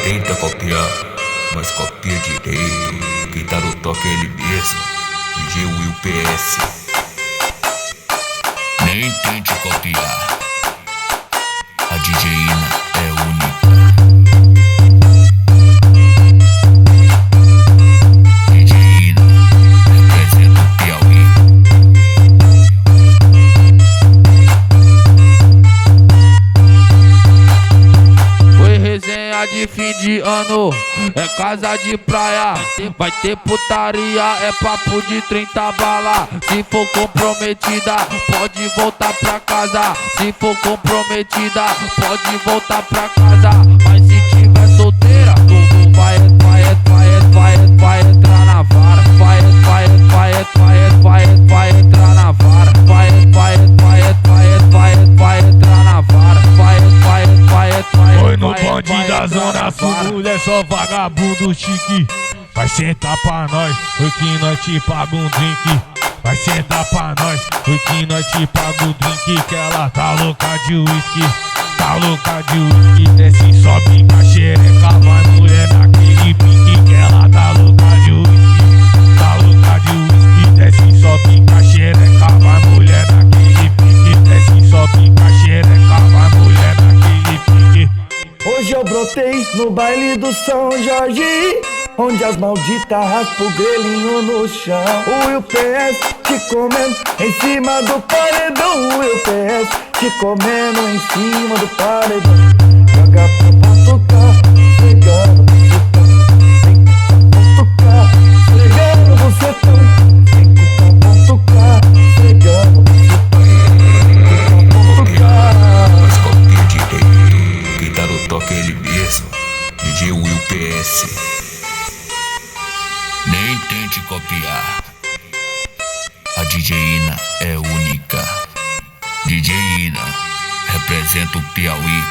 Tenta copiar, mas copia direito. Quem tá no toque é ele mesmo, DJ Will PS. Nem tente copiar, a DJ Ina é única. DJ Ina representa o Piauí. Foi resenha de fim de ano, é casa de praia, vai ter putaria, é papo de 30 bala. Se for comprometida, pode voltar pra casa. Se for comprometida, pode voltar pra casa. Mas se tiver solteira, tu vai entrar na vara. Vai entrar na vara. Vai entrar na vara. Foi no bonde da Zona Sul, mulher só vagabundo chique. Vai sentar pra nós, foi que nós te paga um drink. Vai sentar pra nós, foi que nós te paga um drink. Que ela tá louca de uísque, tá louca de uísque. Desce, sobe com a xereca, vai mulher naquele pique. Que ela tá louca de uísque, tá louca de uísque. Desce, sobe com a xereca, vai mulher naquele pique. Desce, sobe com a xereca, vai mulher naquele pique. Hoje eu brotei no baile do São Jorge, onde as malditas raspam o grelhinho no chão. O Will PS te comendo em cima do paredão. O Will PS te comendo em cima do paredão. Joga pro ponto K, pegando bucetão. Vem com ponto K, pegando bucetão. Vem com ponto K, pegando bucetão. Vem com ponto K. Mas copia direito. Quem tá no toque é ele mesmo, DJ Will PS. Nem tente copiar, a DJ Ina é única. DJ Ina representa o Piauí.